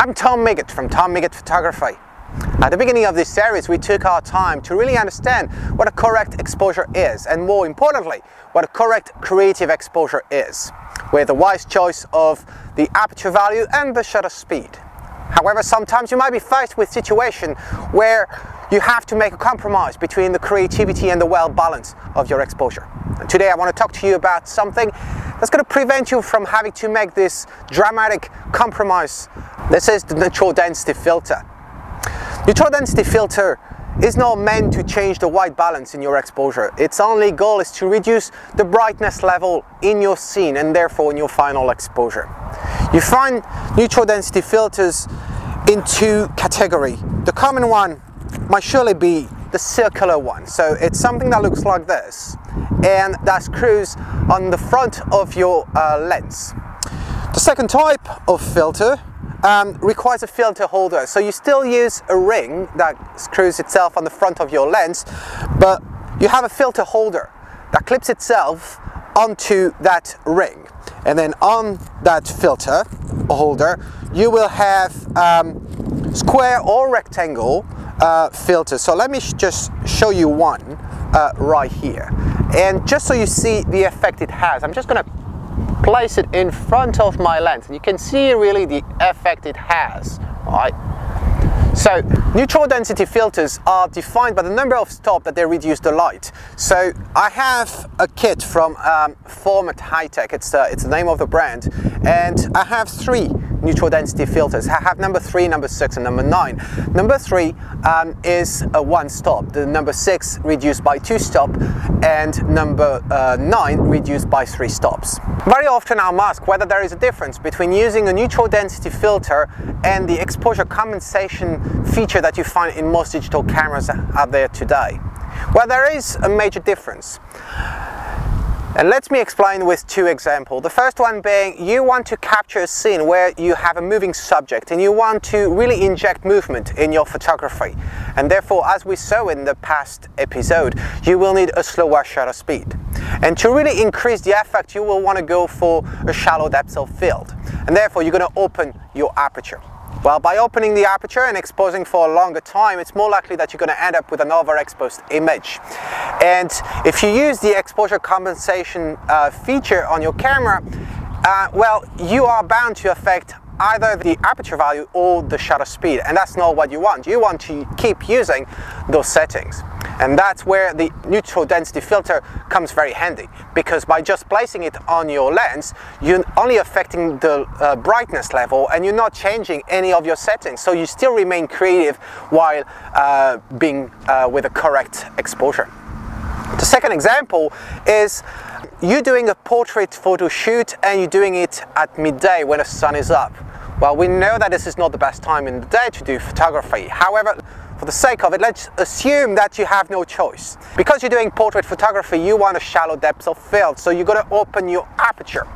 I'm Tom Miggott from Tom Miggott Photography. At the beginning of this series, we took our time to really understand what a correct exposure is, and more importantly, what a correct creative exposure is, with a wise choice of the aperture value and the shutter speed. However, sometimes you might be faced with a situation where you have to make a compromise between the creativity and the well balance of your exposure. And today I want to talk to you about something that's going to prevent you from having to make this dramatic compromise. This is the neutral density filter. Neutral density filter is not meant to change the white balance in your exposure. Its only goal is to reduce the brightness level in your scene and therefore in your final exposure. You find neutral density filters in two categories. The common one might surely be the circular one. So it's something that looks like this and that screws on the front of your lens. The second type of filter requires a filter holder, so you still use a ring that screws itself on the front of your lens, but you have a filter holder that clips itself onto that ring, and then on that filter holder you will have square or rectangle filters. So let me just show you one right here, and just so you see the effect it has, I'm just going to place it in front of my lens and you can see really the effect it has. Alright, so neutral density filters are defined by the number of stops that they reduce the light. So I have a kit from Format High Tech, it's the name of the brand, and I have three neutral density filters. I have number 3, number 6 and number 9. Number 3 is a 1 stop, the number 6 reduced by 2 stops, and number 9 reduced by 3 stops. Very often I'm asked whether there is a difference between using a neutral density filter and the exposure compensation feature that you find in most digital cameras out there today. Well, there is a major difference. And let me explain with two examples. The first one being, you want to capture a scene where you have a moving subject and you want to really inject movement in your photography. And therefore, as we saw in the past episode, you will need a slower shutter speed. And to really increase the effect, you will want to go for a shallow depth of field. And therefore, you're going to open your aperture. Well, by opening the aperture and exposing for a longer time, it's more likely that you're going to end up with an overexposed image. And if you use the exposure compensation feature on your camera, well, you are bound to affect either the aperture value or the shutter speed, and that's not what you want. You want to keep using those settings. And that's where the neutral density filter comes very handy, because by just placing it on your lens, you're only affecting the brightness level and you're not changing any of your settings. So you still remain creative while being with a correct exposure. The second example is you're doing a portrait photo shoot and you're doing it at midday when the sun is up. Well, we know that this is not the best time in the day to do photography. However, for the sake of it, let's assume that you have no choice. Because you're doing portrait photography, you want a shallow depth of field, so you're going to open your aperture.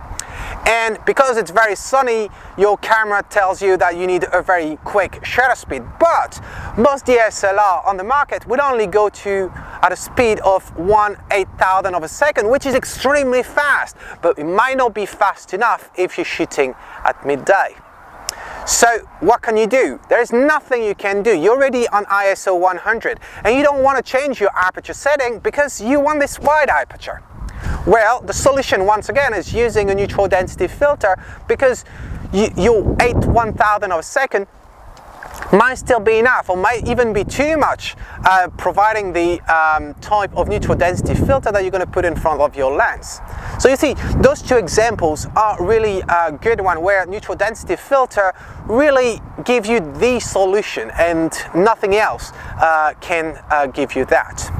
And because it's very sunny, your camera tells you that you need a very quick shutter speed. But most DSLR on the market will only go to at a speed of 1/8000 of a second, which is extremely fast, but it might not be fast enough if you're shooting at midday. So what can you do? There is nothing you can do. You're already on ISO 100 and you don't want to change your aperture setting because you want this wide aperture. Well, the solution once again is using a neutral density filter, because your 1/8000 of a second might still be enough or might even be too much, providing the type of neutral density filter that you're going to put in front of your lens. So you see, those two examples are really a good one, where neutral density filter really gives you the solution and nothing else can give you that.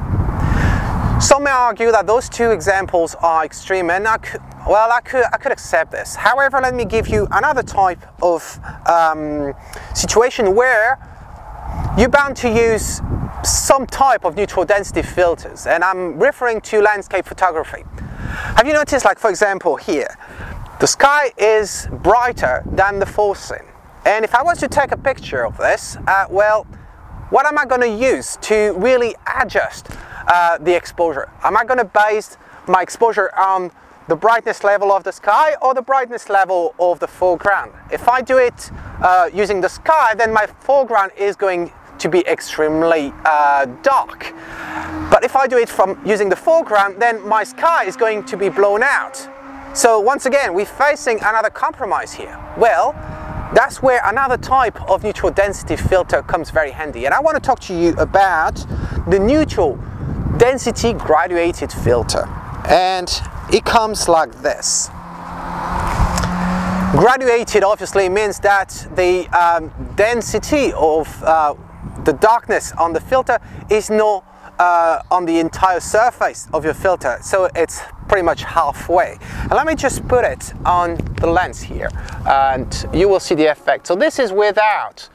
Some may argue that those two examples are extreme, and I could accept this. However, let me give you another type of situation where you're bound to use some type of neutral density filters, and I'm referring to landscape photography. Have you noticed, like for example here, the sky is brighter than the foreseen, and if I was to take a picture of this, well, what am I going to use to really adjust the exposure? Am I going to base my exposure on the brightness level of the sky or the brightness level of the foreground? If I do it using the sky, then my foreground is going to be extremely dark. But if I do it from using the foreground, then my sky is going to be blown out. So once again, we're facing another compromise here. Well, that's where another type of neutral density filter comes very handy. And I want to talk to you about the neutral density graduated filter. And it comes like this. Graduated obviously means that the density of the darkness on the filter is not on the entire surface of your filter, so it's pretty much halfway. And let me just put it on the lens here and you will see the effect. So this is without,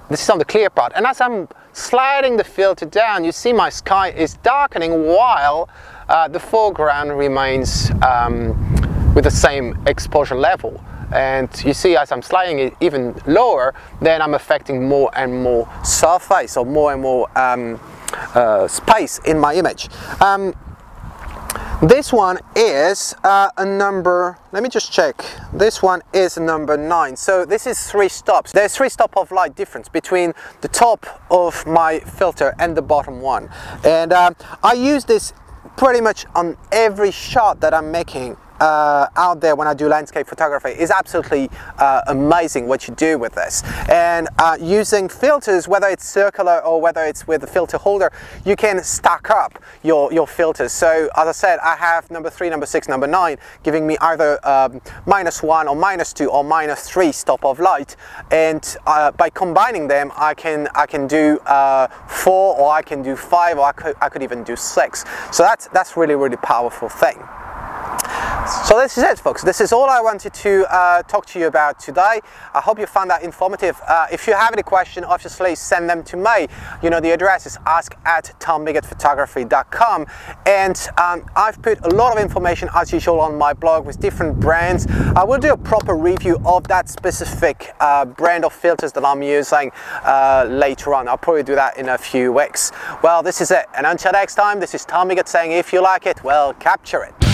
this is on the clear part, and as I'm sliding the filter down, you see my sky is darkening while the foreground remains with the same exposure level. And you see, as I'm sliding it even lower, then I'm affecting more and more surface, or more and more space in my image. This one is a number, let me just check, this one is a number 9. So this is 3 stops. There's 3 stops of light difference between the top of my filter and the bottom one. And I use this pretty much on every shot that I'm making out there when I do landscape photography. Is absolutely amazing what you do with this. And using filters, whether it's circular or whether it's with the filter holder, you can stack up your filters. So as I said, I have number 3, number 6, number 9, giving me either -1 or -2 or -3 stop of light. And by combining them, I can do 4, or I can do 5, or I could even do 6. So that's really powerful thing. So this is it, folks. This is all I wanted to talk to you about today. I hope you found that informative. If you have any question, obviously send them to me. You know, the address is ask@tommigotphotography.com, and I've put a lot of information as usual on my blog with different brands. I will do a proper review of that specific brand of filters that I'm using later on. I'll probably do that in a few weeks. Well, this is it, and until next time, this is Tom Migot saying, if you like it, well, capture it.